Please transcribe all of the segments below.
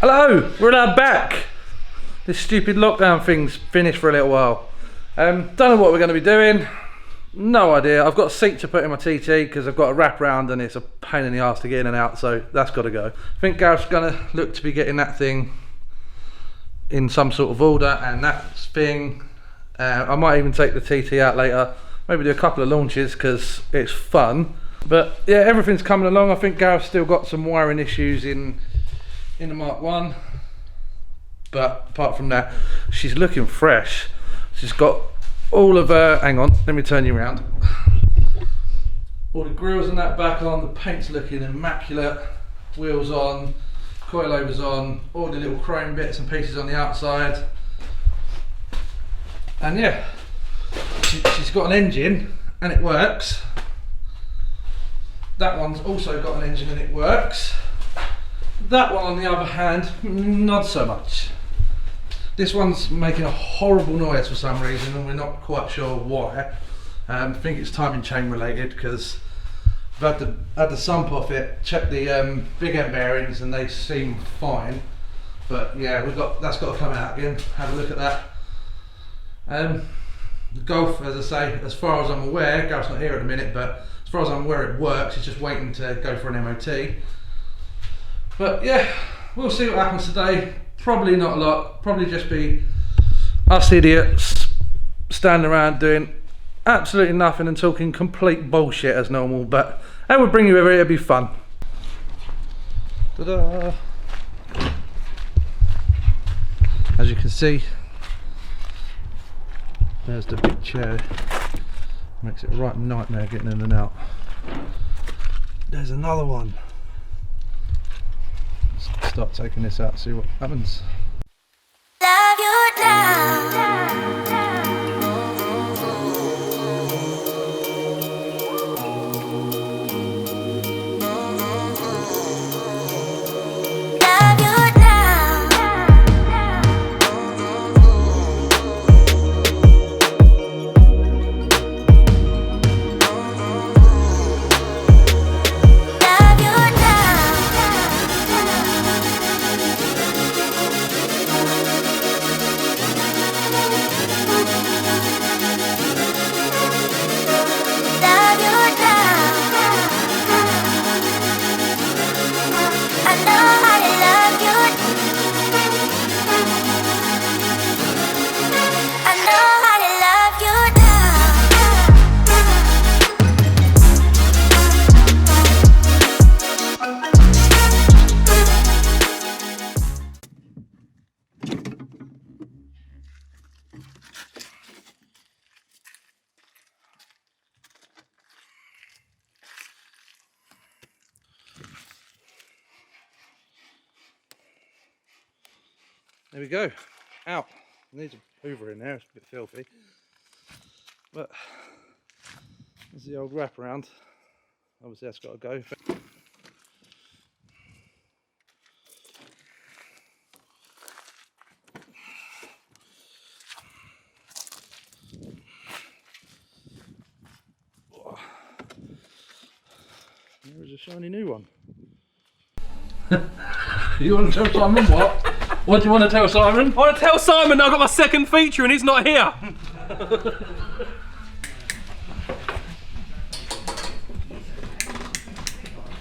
Hello, we're allowed back. This stupid lockdown thing's finished for a little while. Don't know what we're going to be doing. No idea. I've got a seat to put in my TT because I've got a wrap around and it's a pain in the arse to get in and out, so that's got to go. I think Gareth's going to look to be getting that thing in some sort of order, and that thing, I might even take the TT out later. Maybe do a couple of launches because it's fun. But yeah, everything's coming along. I think Gareth's still got some wiring issues in the Mark 1. But apart from that, she's looking fresh. She's got all of her, hang on, let me turn you around. All the grills and that back on, the paint's looking immaculate, wheels on, coilovers on, all the little chrome bits and pieces on the outside. And yeah, she's got an engine and it works. That one's also got an engine and it works. That one on the other hand, not so much. This one's making a horrible noise for some reason and we're not quite sure why. I think it's timing chain related because I've had the sump off it, checked the big end bearings and they seem fine. But yeah, that's got to come out again, have a look at that. The Golf, as I say, as far as I'm aware, Gareth's not here at the minute, but as far as I'm aware it works, it's just waiting to go for an MOT. But yeah, we'll see what happens today. Probably not a lot, probably just be us idiots standing around doing absolutely nothing and talking complete bullshit as normal, but that would bring you over here, it'd be fun. Ta-da! As you can see, there's the big chair. Makes it a right nightmare getting in and out. There's another one. Let's start taking this out, see what happens. Love you now. There we go. Ow. Needs a hoover in there, it's a bit filthy. But there's the old wraparound. Obviously that's got to go. There's a shiny new one. You want to tell Simon what? What do you want to tell Simon? I want to tell Simon I've got my second feature and he's not here.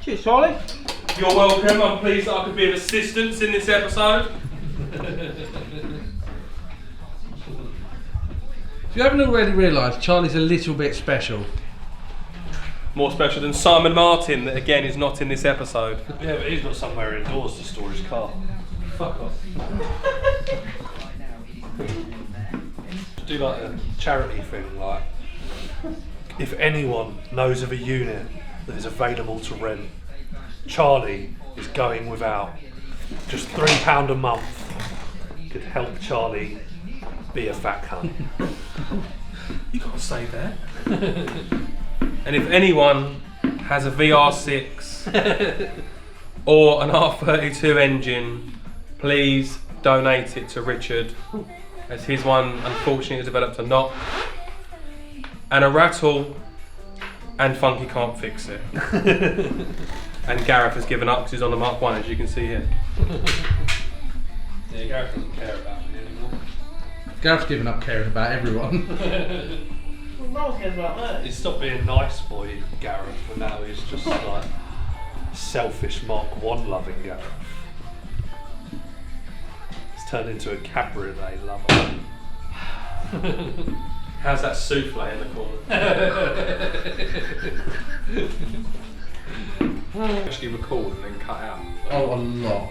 Cheers, Charlie. You're welcome. I'm pleased that I could be of assistance in this episode. If you haven't already realised, Charlie's a little bit special. More special than Simon Martin, that again is not in this episode. Yeah, but he's got somewhere indoors to store his car. Fuck off. Do like a charity thing, like if anyone knows of a unit that is available to rent, Charlie is going without. Just £3 a month could help Charlie be a fat cunt. You can't say that. And if anyone has a VR6 or an R32 engine, please donate it to Richard, as his one unfortunately has developed a knock and a rattle, and Funky can't fix it. And Gareth has given up because he's on the Mark 1, as you can see here. Yeah, Gareth doesn't care about me anymore. Gareth's given up caring about everyone. No one cares about that. He stopped being nice boy Gareth, and now he's just like selfish Mark 1 loving Gareth. He's turned into a cabaret lover. How's that souffle in the corner? Actually record and then cut out. Oh, a lot.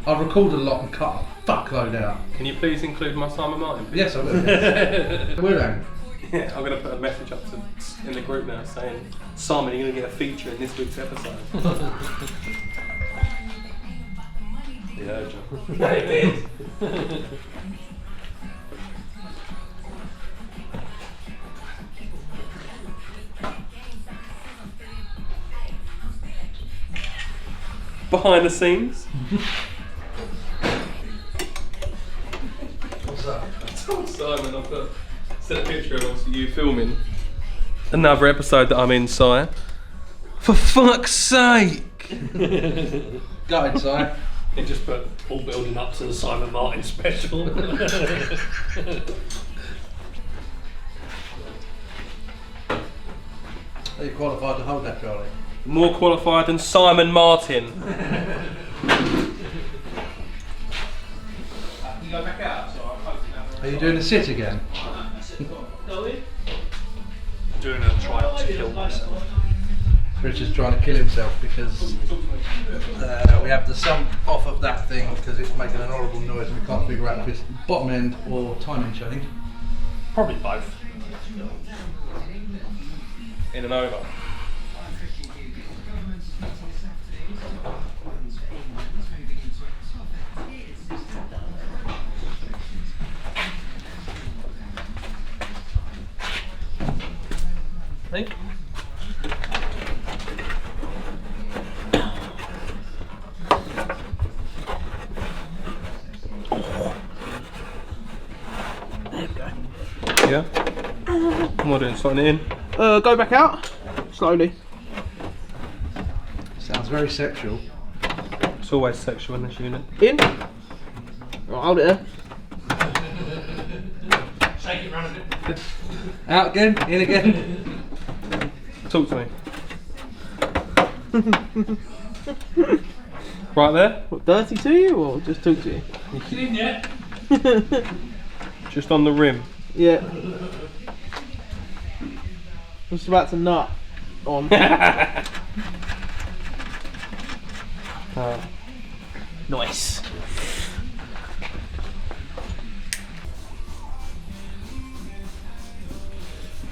I record a lot and cut a fuckload out. Can you please include my Simon Martin? Please? Yes, I will. Will I? Yeah, I'm going to put a message up in the group now saying, Simon, you're going to get a feature in this week's episode. He heard you. Yeah, it did. Behind the scenes. What's that? I told Simon I've got sent a picture of obviously you filming another episode that I'm in, Si. For fuck's sake! Go ahead, Si. He just put all building up to the Simon Martin special. Are you qualified to hold that, Charlie? More qualified than Simon Martin. You go back out, so I'll post it now. Are you doing a sit again? Go in. Doing a trial to kill myself. Richard's trying to kill himself because we have the sump off of that thing because it's making an horrible noise and we can't figure out if it's bottom end or timing chain. Probably both. In and over. Think. There we go. Yeah. What doing? Starting it in. Go back out. Slowly. Sounds very sexual. It's always sexual in this unit. In. Right, hold it there. Shake it round a bit. Out again, in again. Talk to me. Right there. What, dirty to you or just talk to you? You in yet? Just on the rim. Yeah. Just about to nut on. Nice.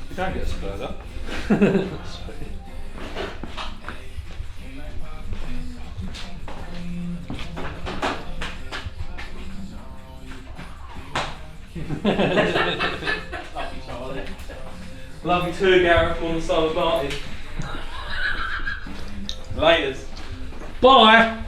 You don't get spurred up. Love you too, Gareth, on the Simon Martin. Laters. Bye!